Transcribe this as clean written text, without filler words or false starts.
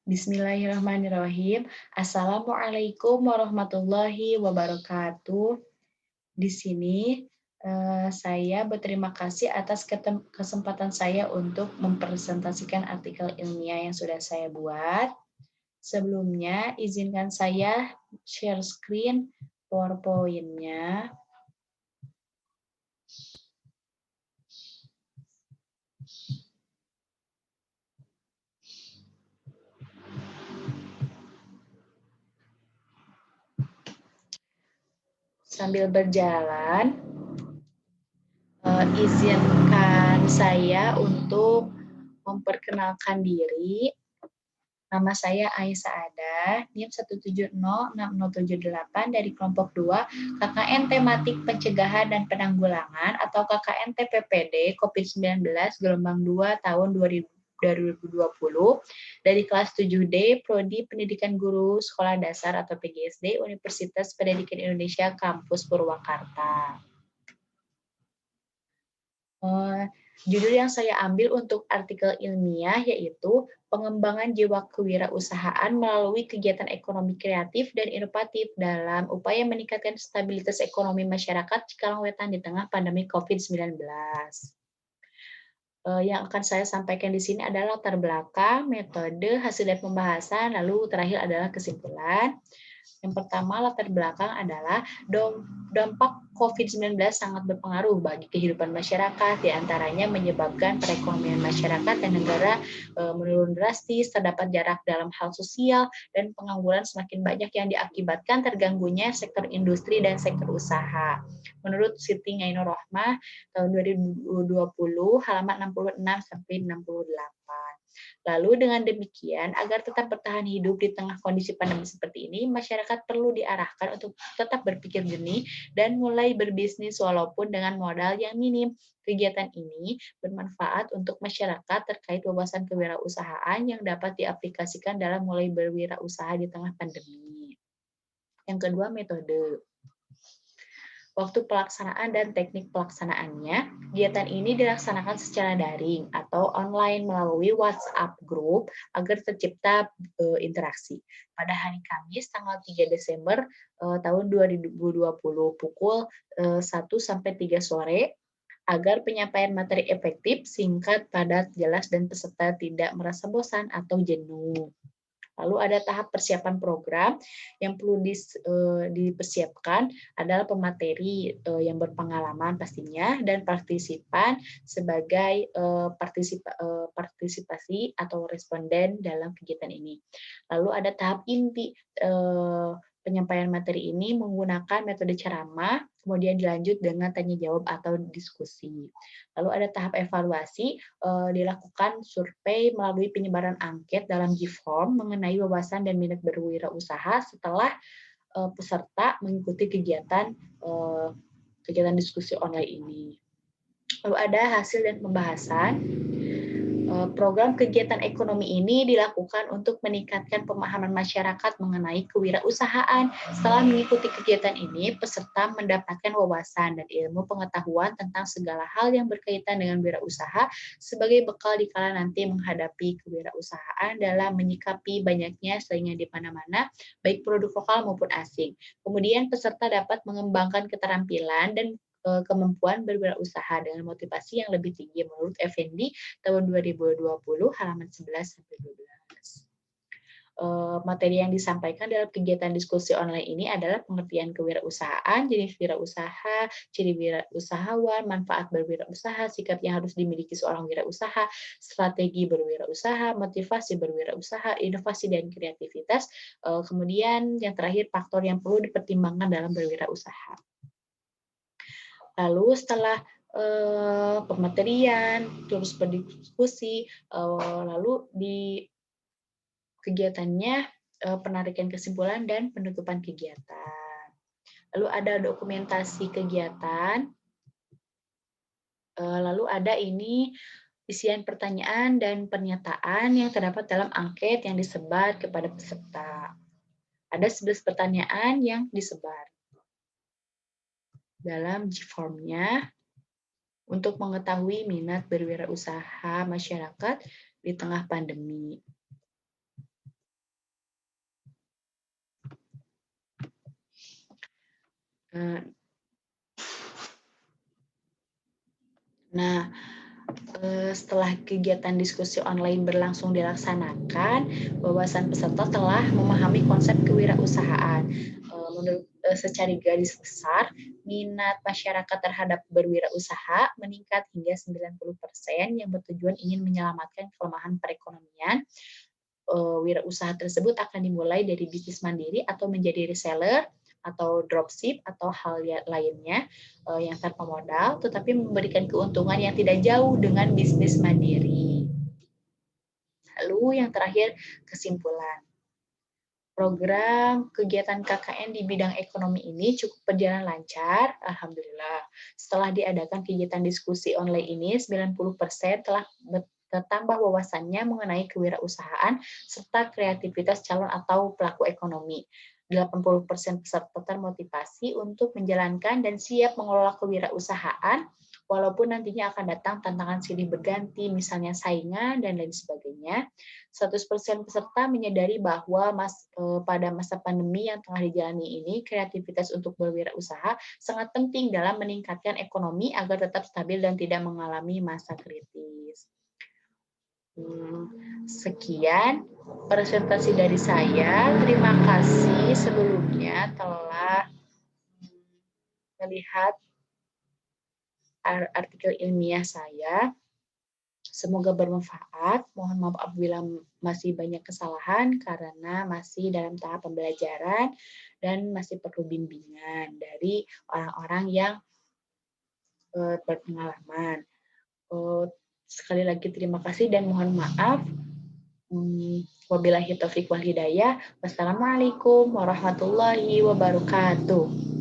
Bismillahirrahmanirrahim. Assalamualaikum warahmatullahi wabarakatuh. Di sini saya berterima kasih atas kesempatan saya untuk mempresentasikan artikel ilmiah yang sudah saya buat. Sebelumnya, izinkan saya share screen PowerPoint-nya. Sambil berjalan, izinkan saya untuk memperkenalkan diri. Nama saya Aisyah Ada, NIM 1706078 dari kelompok 2 KKN Tematik Pencegahan dan Penanggulangan atau KKN TPPD COVID-19 gelombang 2 tahun 2020 dari kelas 7D Prodi Pendidikan Guru Sekolah Dasar atau PGSD Universitas Pendidikan Indonesia Kampus Purwakarta. Judul yang saya ambil untuk artikel ilmiah yaitu pengembangan jiwa kewirausahaan melalui kegiatan ekonomi kreatif dan inovatif dalam upaya meningkatkan stabilitas ekonomi masyarakat Cikarang Wetan di tengah pandemi COVID-19. Yang akan saya sampaikan di sini adalah latar belakang, metode, hasil dari pembahasan, lalu terakhir adalah kesimpulan. Yang pertama, latar belakang adalah dampak COVID-19 sangat berpengaruh bagi kehidupan masyarakat, diantaranya menyebabkan perekonomian masyarakat dan negara menurun drastis, terdapat jarak dalam hal sosial, dan pengangguran semakin banyak yang diakibatkan terganggunya sektor industri dan sektor usaha. Menurut Siti Ngainur Rohmah, tahun 2020, halaman 66-68. Lalu dengan demikian, agar tetap bertahan hidup di tengah kondisi pandemi seperti ini, masyarakat perlu diarahkan untuk tetap berpikir jernih dan mulai berbisnis walaupun dengan modal yang minim. Kegiatan ini bermanfaat untuk masyarakat terkait wawasan kewirausahaan yang dapat diaplikasikan dalam mulai berwirausaha di tengah pandemi. Yang kedua, metode. Waktu pelaksanaan dan teknik pelaksanaannya, kegiatan ini dilaksanakan secara daring atau online melalui WhatsApp group agar tercipta interaksi. Pada hari Kamis, tanggal 3 Desember tahun 2020, pukul 1 sampai 3 sore, agar penyampaian materi efektif, singkat, padat, jelas, dan peserta tidak merasa bosan atau jenuh. Lalu ada tahap persiapan program yang perlu dipersiapkan adalah pemateri yang berpengalaman pastinya dan partisipan sebagai partisipasi atau responden dalam kegiatan ini. Lalu ada tahap inti penyampaian materi ini menggunakan metode ceramah, kemudian dilanjut dengan tanya jawab atau diskusi. Lalu ada tahap evaluasi, dilakukan survei melalui penyebaran angket dalam G-Form mengenai wawasan dan minat berwirausaha setelah peserta mengikuti kegiatan diskusi online ini. Lalu ada hasil dan pembahasan. Program kegiatan ekonomi ini dilakukan untuk meningkatkan pemahaman masyarakat mengenai kewirausahaan. Setelah mengikuti kegiatan ini, peserta mendapatkan wawasan dan ilmu pengetahuan tentang segala hal yang berkaitan dengan wirausaha sebagai bekal dikala nanti menghadapi kewirausahaan dalam menyikapi banyaknya saingan di mana-mana, baik produk lokal maupun asing. Kemudian peserta dapat mengembangkan keterampilan dan kemampuan berwirausaha dengan motivasi yang lebih tinggi menurut Effendi tahun 2020 halaman 11-12. Materi yang disampaikan dalam kegiatan diskusi online ini adalah pengertian kewirausahaan, jenis wirausaha, ciri wirausahawan, manfaat berwirausaha, sikap yang harus dimiliki seorang wirausaha, strategi berwirausaha, motivasi berwirausaha, inovasi dan kreativitas, kemudian yang terakhir faktor yang perlu dipertimbangkan dalam berwirausaha. Lalu setelah pematerian, terus berdiskusi, lalu di kegiatannya penarikan kesimpulan dan penutupan kegiatan. Lalu ada dokumentasi kegiatan, lalu ada ini isian pertanyaan dan pernyataan yang terdapat dalam angket yang disebar kepada peserta. Ada 11 pertanyaan yang disebar dalam G-Form-nya untuk mengetahui minat berwirausaha masyarakat di tengah pandemi. Eh, Nah, setelah kegiatan diskusi online berlangsung dilaksanakan, wawasan peserta telah memahami konsep kewirausahaan. Secara garis besar, minat masyarakat terhadap berwirausaha meningkat hingga 90% yang bertujuan ingin menyelamatkan kelemahan perekonomian. Wirausaha tersebut akan dimulai dari bisnis mandiri atau menjadi reseller atau dropship atau hal lainnya yang tanpa modal, tetapi memberikan keuntungan yang tidak jauh dengan bisnis mandiri. Lalu yang terakhir, kesimpulan. Program kegiatan KKN di bidang ekonomi ini cukup berjalan lancar, alhamdulillah. Setelah diadakan kegiatan diskusi online ini, 90% telah bertambah wawasannya mengenai kewirausahaan serta kreativitas calon atau pelaku ekonomi. 80% peserta termotivasi untuk menjalankan dan siap mengelola kewirausahaan, walaupun nantinya akan datang tantangan silih berganti, misalnya saingan dan lain sebagainya. 100% peserta menyadari bahwa pada masa pandemi yang tengah dijalani ini, kreativitas untuk berwirausaha sangat penting dalam meningkatkan ekonomi agar tetap stabil dan tidak mengalami masa kritis. Sekian presentasi dari saya. Terima kasih sebelumnya telah melihat artikel ilmiah saya. Semoga bermanfaat. Mohon maaf apabila masih banyak kesalahan karena masih dalam tahap pembelajaran dan masih perlu bimbingan dari orang-orang yang berpengalaman. Sekali lagi terima kasih dan mohon maaf. Wabillahi taufiq wal hidayah. Wassalamualaikum warahmatullahi wabarakatuh.